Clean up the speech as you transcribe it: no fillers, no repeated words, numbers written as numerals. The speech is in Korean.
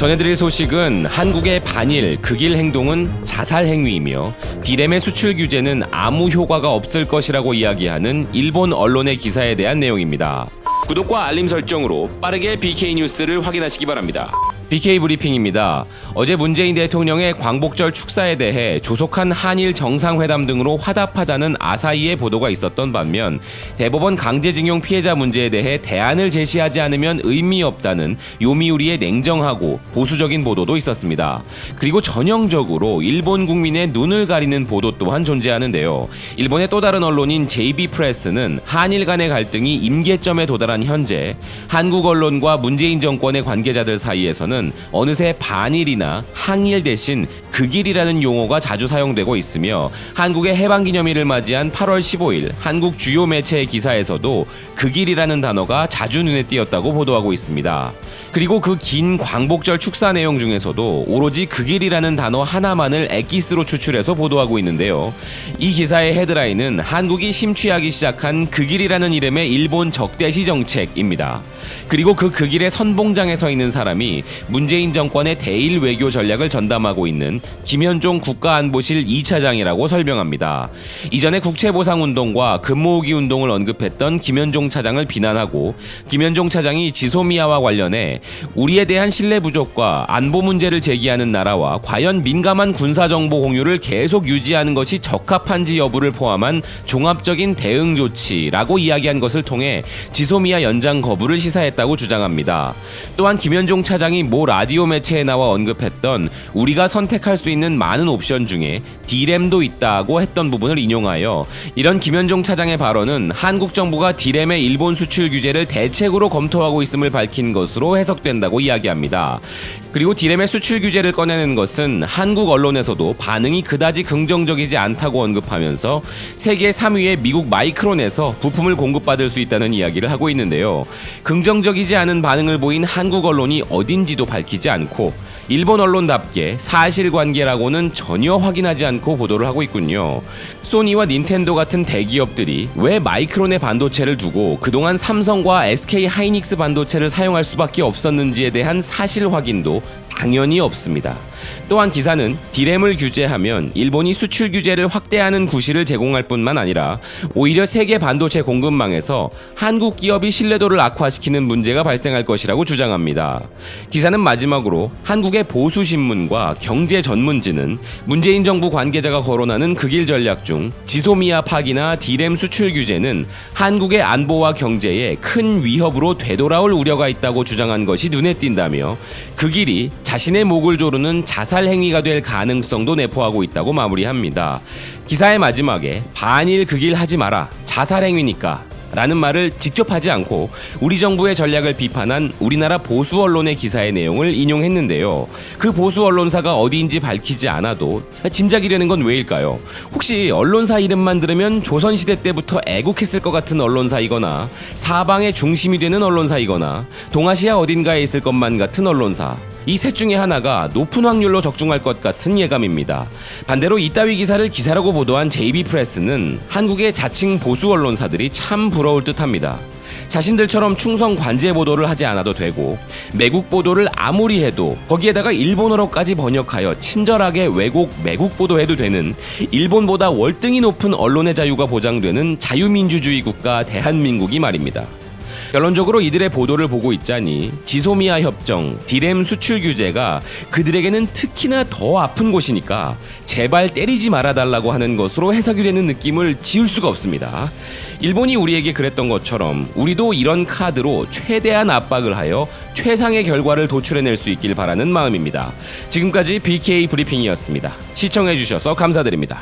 전해드릴 소식은 한국의 반일, 극일 행동은 자살 행위이며 디램의 수출 규제는 아무 효과가 없을 것이라고 이야기하는 일본 언론의 기사에 대한 내용입니다. 구독과 알림 설정으로 빠르게 BK 뉴스를 확인하시기 바랍니다. BK 브리핑입니다. 어제 문재인 대통령의 광복절 축사에 대해 조속한 한일 정상회담 등으로 화답하자는 아사히의 보도가 있었던 반면 대법원 강제징용 피해자 문제에 대해 대안을 제시하지 않으면 의미 없다는 요미우리의 냉정하고 보수적인 보도도 있었습니다. 그리고 전형적으로 일본 국민의 눈을 가리는 보도 또한 존재하는데요. 일본의 또 다른 언론인 JB 프레스는 한일 간의 갈등이 임계점에 도달한 현재 한국 언론과 문재인 정권의 관계자들 사이에서는 어느새 반일이나 항일 대신 극일이라는 용어가 자주 사용되고 있으며 한국의 해방기념일을 맞이한 8월 15일 한국 주요 매체의 기사에서도 극일이라는 단어가 자주 눈에 띄었다고 보도하고 있습니다. 그리고 그 긴 광복절 축사 내용 중에서도 오로지 극일이라는 단어 하나만을 엑기스로 추출해서 보도하고 있는데요. 이 기사의 헤드라인은 한국이 심취하기 시작한 극일이라는 이름의 일본 적대시 정책입니다. 그리고 그 극일의 선봉장에 서 있는 사람이 문재인 정권의 대일 외교 전략을 전담하고 있는 김현종 국가안보실 2차장이라고 설명합니다. 이전에 국채보상운동과 금모으기 운동을 언급했던 김현종 차장을 비난하고 김현종 차장이 지소미아와 관련해 우리에 대한 신뢰 부족과 안보 문제를 제기하는 나라와 과연 민감한 군사정보 공유를 계속 유지하는 것이 적합한지 여부를 포함한 종합적인 대응 조치라고 이야기한 것을 통해 지소미아 연장 거부를 시사했다고 주장합니다. 또한 김현종 차장이 모 라디오 매체에 나와 언급했던 우리가 선택할 수 있는 많은 옵션 중에 디램도 있다고 했던 부분을 인용하여 이런 김현종 차장의 발언은 한국 정부가 디램의 일본 수출 규제를 대책으로 검토하고 있음을 밝힌 것으로 해석된다고 이야기합니다. 그리고 디램의 수출 규제를 꺼내는 것은 한국 언론에서도 반응이 그다지 긍정적이지 않다고 언급하면서 세계 3위의 미국 마이크론에서 부품을 공급받을 수 있다는 이야기를 하고 있는데요. 긍정적이지 않은 반응을 보인 한국 언론이 어딘지도 밝히지 않고 일본 언론답게 사실관계라고는 전혀 확인하지 않고 보도를 하고 있군요. 소니와 닌텐도 같은 대기업들이 왜 마이크론의 반도체를 두고 그동안 삼성과 SK 하이닉스 반도체를 사용할 수밖에 없었는지에 대한 사실 확인도 당연히 없습니다. 또한 기사는 디램을 규제하면 일본이 수출 규제를 확대하는 구실을 제공할 뿐만 아니라 오히려 세계 반도체 공급망에서 한국 기업이 신뢰도를 악화시키는 문제가 발생할 것이라고 주장합니다. 기사는 마지막으로 한국의 보수신문과 경제전문지는 문재인 정부 관계자가 거론하는 극일 전략 중 지소미아 파기나 디램 수출 규제는 한국의 안보와 경제에 큰 위협으로 되돌아올 우려가 있다고 주장한 것이 눈에 띈다며 극일이 자신의 목을 조르는 자살 행위가 될 가능성도 내포하고 있다고 마무리합니다. 기사의 마지막에 반일 극일 하지 마라, 자살 행위니까 라는 말을 직접 하지 않고 우리 정부의 전략을 비판한 우리나라 보수 언론의 기사의 내용을 인용했는데요. 그 보수 언론사가 어디인지 밝히지 않아도 짐작이 되는 건 왜일까요? 혹시 언론사 이름만 들으면 조선시대 때부터 애국했을 것 같은 언론사이거나 사방의 중심이 되는 언론사이거나 동아시아 어딘가에 있을 것만 같은 언론사, 이 셋 중에 하나가 높은 확률로 적중할 것 같은 예감입니다. 반대로 이따위 기사를 기사라고 보도한 JB 프레스는 한국의 자칭 보수 언론사들이 참 부러울 듯합니다. 자신들처럼 충성 관제 보도를 하지 않아도 되고 매국 보도를 아무리 해도 거기에다가 일본어로까지 번역하여 친절하게 매국 보도해도 되는 일본보다 월등히 높은 언론의 자유가 보장되는 자유민주주의 국가 대한민국이 말입니다. 결론적으로 이들의 보도를 보고 있자니 지소미아 협정, 디램 수출 규제가 그들에게는 특히나 더 아픈 곳이니까 제발 때리지 말아달라고 하는 것으로 해석이 되는 느낌을 지울 수가 없습니다. 일본이 우리에게 그랬던 것처럼 우리도 이런 카드로 최대한 압박을 하여 최상의 결과를 도출해낼 수 있길 바라는 마음입니다. 지금까지 BK 브리핑이었습니다. 시청해주셔서 감사드립니다.